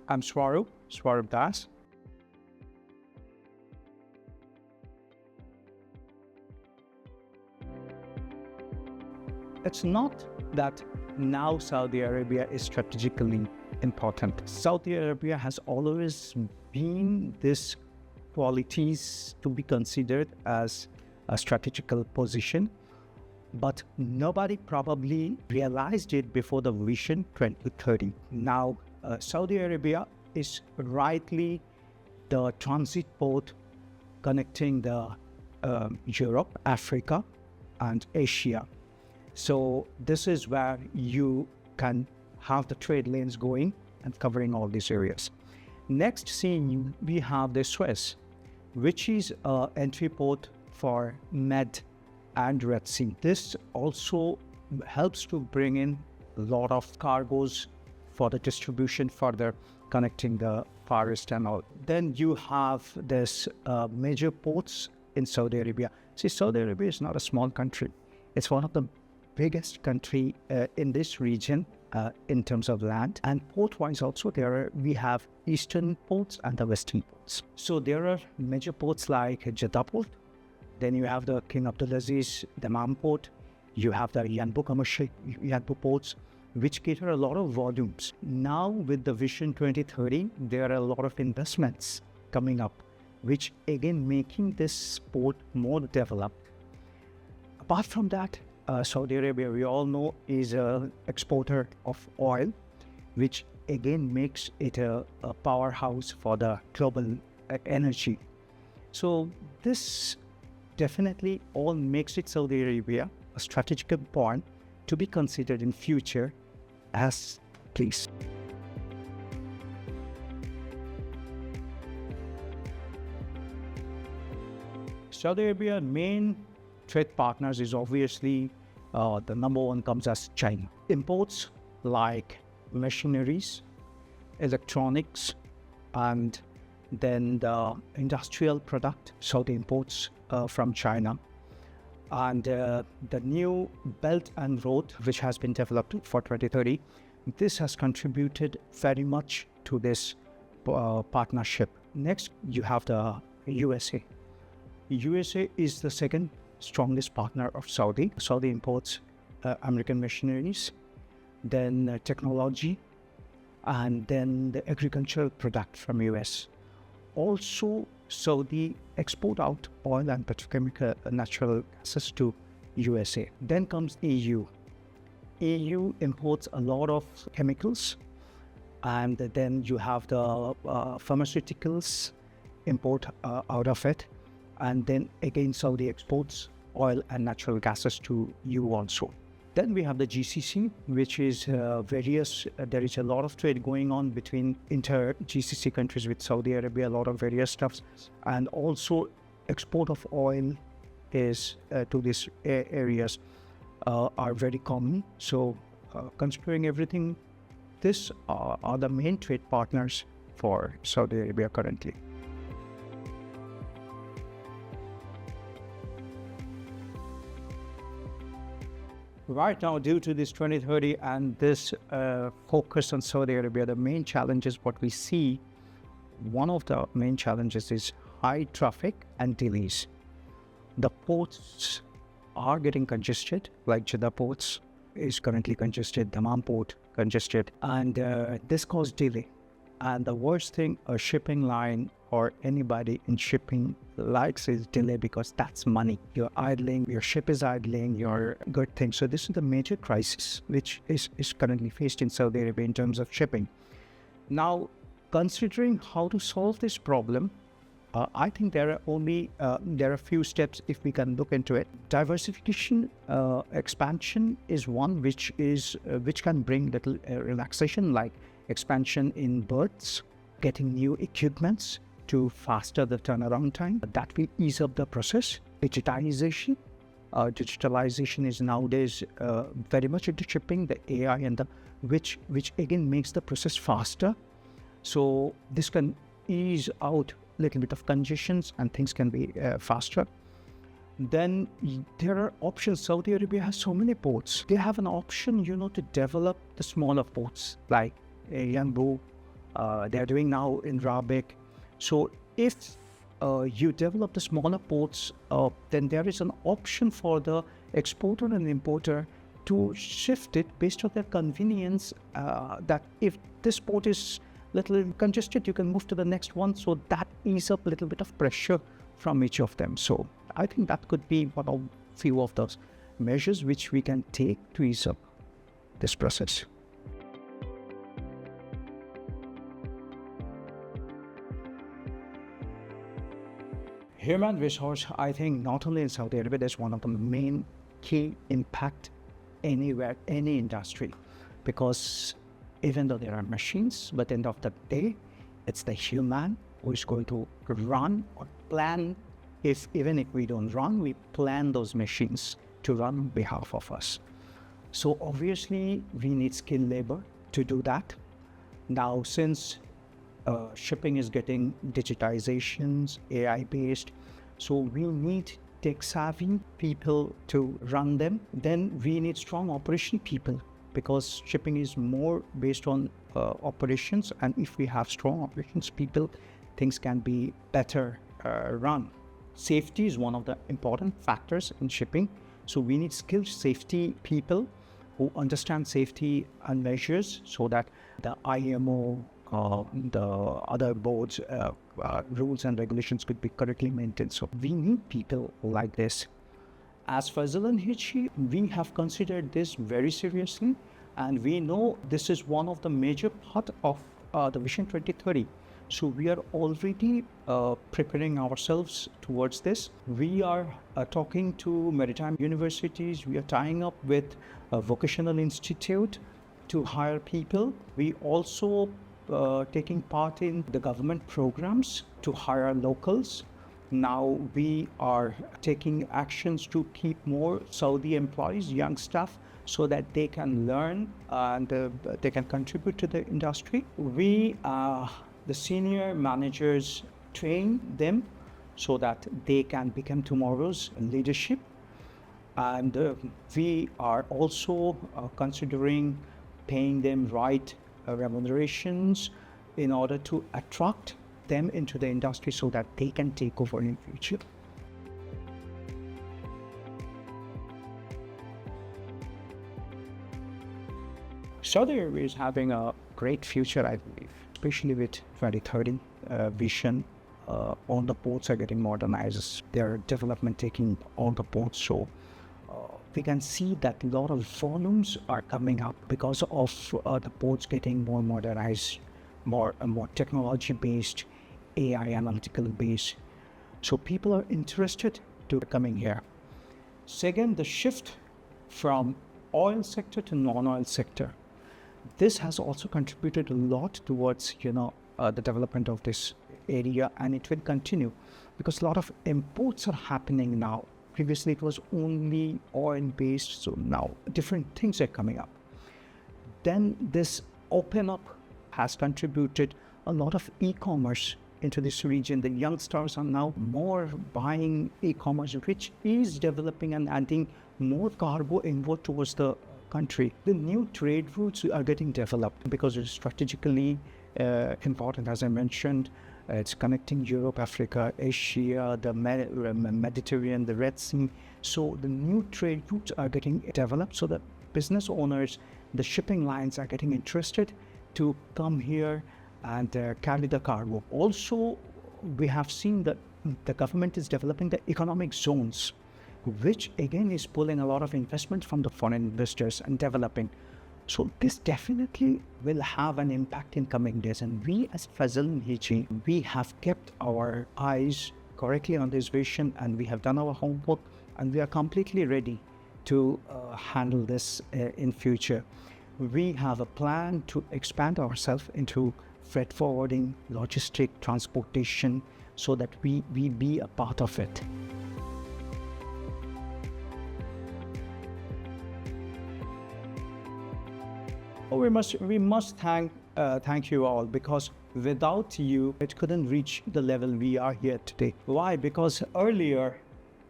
I'm Swarup Das. It's not that now Saudi Arabia is strategically important. Saudi Arabia has always been this qualities to be considered as a strategical position, but nobody probably realized it before the Vision 2030. Now, Saudi Arabia is rightly the transit port connecting the Europe, Africa, and Asia. So this is where you can have the trade lanes going and covering all these areas. Next scene, we have the Suez, which is an entry port for Med and Red Sea. This also helps to bring in a lot of cargoes for the distribution further, connecting the Far East and all. Then you have this major ports in Saudi Arabia. See, Saudi Arabia is not a small country. It's one of the biggest country in this region in terms of land, and port-wise also we have eastern ports and the western ports. So there are major ports like Jeddah port. Then you have the King Abdulaziz Dammam port. You have the Yanbu commercial Yanbu ports, which cater a lot of volumes. Now with the Vision 2030, there are a lot of investments coming up, which again making this port more developed. Apart from that, Saudi Arabia, we all know, is an exporter of oil, which again makes it a powerhouse for the global energy. So this definitely all makes it Saudi Arabia a strategic point to be considered in future as place. Saudi Arabia main trade partners is obviously the number one comes as China. Imports like machineries, electronics, and then the industrial product, Saudi imports from China. And the new Belt and Road, which has been developed for 2030, this has contributed very much to this partnership. Next, you have the USA. USA is the second strongest partner of Saudi. Saudi imports American machineries, then technology, and then the agricultural product from US. Also, Saudi export out oil and petrochemical natural gases to USA. Then comes EU. EU imports a lot of chemicals, and then you have the pharmaceuticals import out of it. And then again, Saudi exports oil and natural gases to EU also. Then we have the GCC, which is there is a lot of trade going on between inter-GCC countries with Saudi Arabia, a lot of various stuffs. And also export of oil is to these areas are very common. So considering everything, these are the main trade partners for Saudi Arabia currently. Right now, due to this 2030 and this focus on Saudi Arabia, the main challenges what we see, one of the main challenges is high traffic and delays. The ports are getting congested, like Jeddah ports is currently congested, Dammam port congested, and this causes delay. And the worst thing, a shipping line or anybody in shipping likes is delay, because that's money. You're idling, your ship is idling, your good thing. So this is the major crisis which is currently faced in Saudi Arabia in terms of shipping. Now, considering how to solve this problem, I think there are a few steps if we can look into it. Diversification, expansion is one which can bring little relaxation, like expansion in berths, getting new equipments to faster the turnaround time. That will ease up the process. Digitalization is nowadays very much into shipping, the AI and which again makes the process faster. So this can ease out a little bit of congestions and things can be faster. Then there are options. Saudi Arabia has so many ports. They have an option, to develop the smaller ports like Yanbu, They're doing now in Rabic. So if you develop the smaller ports, then there is an option for the exporter and importer to shift it based on their convenience, that if this port is little congested, you can move to the next one. So that ease up a little bit of pressure from each of them. So I think that could be one of few of those measures which we can take to ease up this process. Human resource, I think not only in Saudi Arabia, that's one of the main key impact anywhere, any industry, because even though there are machines, but at the end of the day, it's the human who is going to run or plan. Even if we don't run, we plan those machines to run on behalf of us. So obviously we need skilled labor to do that. Now, since shipping is getting digitizations, AI based, so we need tech savvy people to run them. Then we need strong operation people, because shipping is more based on operations, and if we have strong operations people, things can be better run. Safety is one of the important factors in shipping, so we need skilled safety people who understand safety and measures, so that the IMO, the other boards, rules and regulations could be correctly maintained. So we need people like this. As Faisal Higgi, we have considered this very seriously, and we know this is one of the major part of the Vision 2030. So we are already preparing ourselves towards this. We are talking to maritime universities. We are tying up with a vocational institute to hire people. We also taking part in the government programs to hire locals. Now we are taking actions to keep more Saudi employees, young staff, so that they can learn and they can contribute to the industry. We, the senior managers, train them so that they can become tomorrow's leadership. And we are also considering paying them right remunerations in order to attract them into the industry so that they can take over in future. Saudi Arabia is having a great future, I believe, especially with 2030 vision. All the ports are getting modernized. Their development taking all the ports. So we can see that a lot of volumes are coming up because of the ports getting more modernized, more technology-based, AI analytical based. So people are interested to coming here. Second, the shift from oil sector to non-oil sector. This has also contributed a lot towards, the development of this area, and it will continue because a lot of imports are happening now. Previously, it was only oil-based, so now different things are coming up. Then this open up has contributed a lot of e-commerce into this region. The youngsters are now more buying e-commerce, which is developing and adding more cargo inward towards the country. The new trade routes are getting developed because it's strategically important, as I mentioned. It's connecting Europe, Africa, Asia, the Mediterranean, the Red Sea. So the new trade routes are getting developed. So the business owners, the shipping lines are getting interested to come here and carry the cargo. Also, we have seen that the government is developing the economic zones, which again is pulling a lot of investment from the foreign investors and developing. So this definitely will have an impact in coming days. And we as Faisal Higgi, we have kept our eyes correctly on this vision, and we have done our homework, and we are completely ready to handle this in future. We have a plan to expand ourselves into freight forwarding, logistic, transportation, so that we be a part of it. We must thank you all, because without you, it couldn't reach the level we are here today. Why? Because earlier,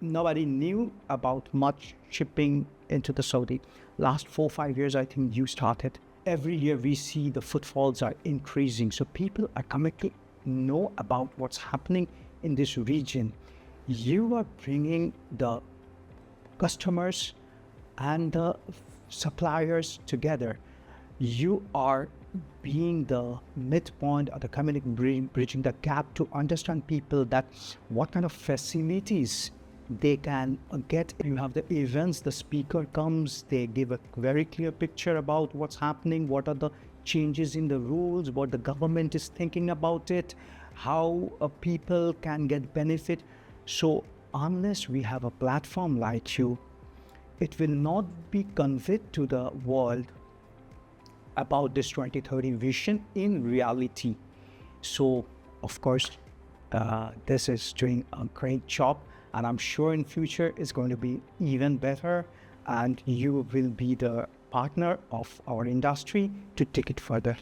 nobody knew about much shipping into the Saudi. Last 4-5 years, I think you started every year we see the footfalls are increasing. So people are coming to know about what's happening in this region. You are bringing the customers and the suppliers together. You are being the midpoint or the community, bridging the gap to understand people that what kind of facilities they can get. You have the events, the speaker comes, they give a very clear picture about what's happening, what are the changes in the rules, what the government is thinking about it, how people can get benefit. So unless we have a platform like you, it will not be conveyed to the world about this 2030 vision in reality. So of course, this is doing a great job, and I'm sure in future it's going to be even better, and you will be the partner of our industry to take it further.